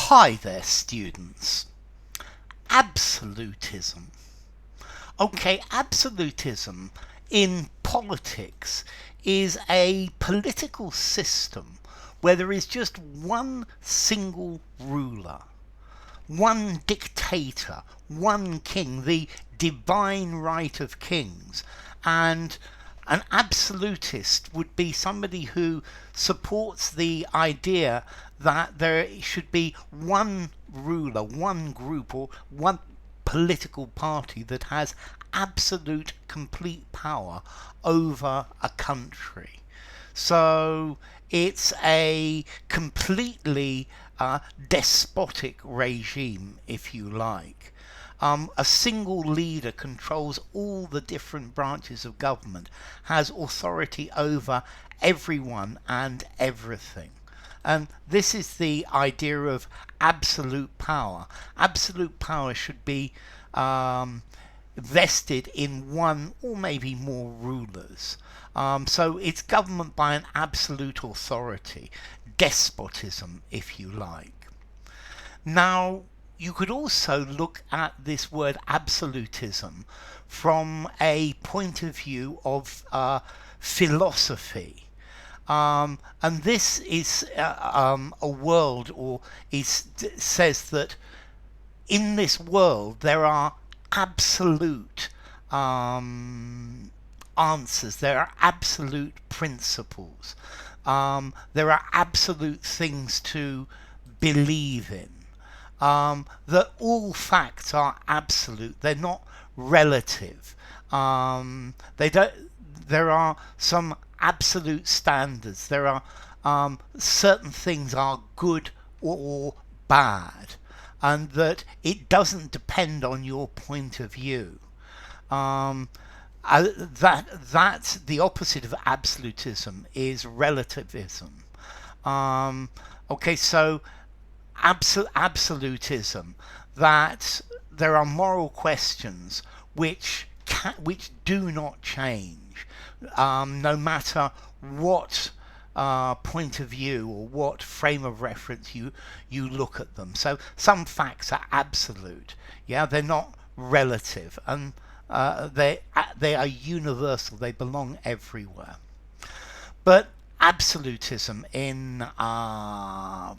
Hi there, students. Absolutism. Okay, absolutism in politics is a political system where there is just one single ruler, one dictator, one king, the divine right of kings. And an absolutist would be somebody who supports the idea that there should be one ruler, one group, or one political party that has absolute complete power over a country. So it's a completely despotic regime, if you like. A single leader controls all the different branches of government, has authority over everyone and everything. And this is the idea of absolute power. Absolute power should be vested in one or maybe more rulers. So it's government by an absolute authority, despotism, if you like. Now, you could also look at this word absolutism from a point of view of philosophy. And this is a world, or says that in this world there are absolute answers, there are absolute principles, there are absolute things to believe in. That all facts are absolute, they're not relative. There are some absolute standards. There are certain things are good or bad, and that it doesn't depend on your point of view. That's the opposite of absolutism is relativism. Okay, so absolutism, that there are moral questions which do not change, no matter what point of view or what frame of reference you look at them. So some facts are absolute, they're not relative, and they are universal, they belong everywhere. But absolutism in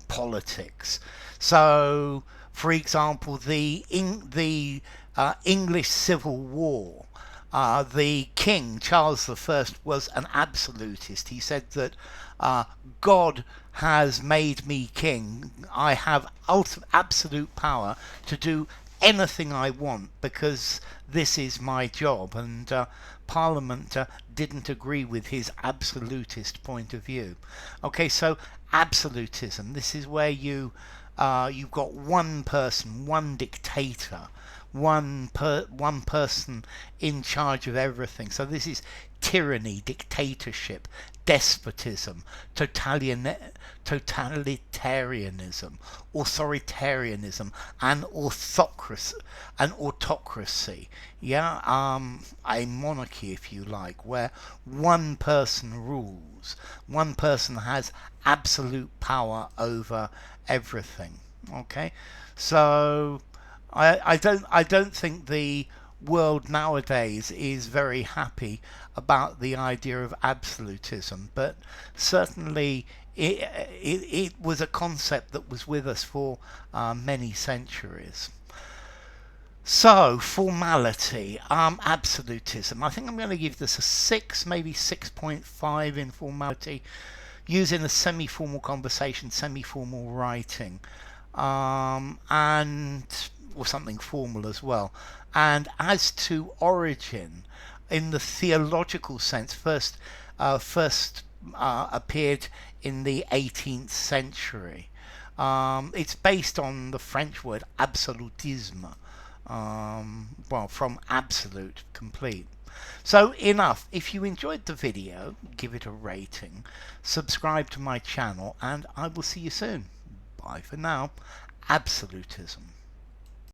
politics. So, for example, the English Civil War, the King, Charles I, was an absolutist. He said that God has made me king. I have absolute power to do anything I want because this is my job, and Parliament didn't agree with his absolutist point of view. Okay, so absolutism, this is where you've got one person, one dictator, one person in charge of everything. So this is tyranny, dictatorship, despotism, totalitarianism, authoritarianism, and autocracy. A monarchy, if you like, where one person rules, one person has absolute power over everything. Okay, so I don't think the world nowadays is very happy about the idea of absolutism, but certainly it was a concept that was with us for many centuries. So, formality, absolutism. I think I'm going to give this a 6, maybe 6.5 in formality, using a semi-formal conversation, semi-formal writing, and or something formal as well. And as to origin, in the theological sense, first appeared in the 18th century. It's based on the French word absolutisme, from absolute, complete. So enough. If you enjoyed the video, give it a rating, subscribe to my channel, and I will see you soon. Bye for now. Absolutism.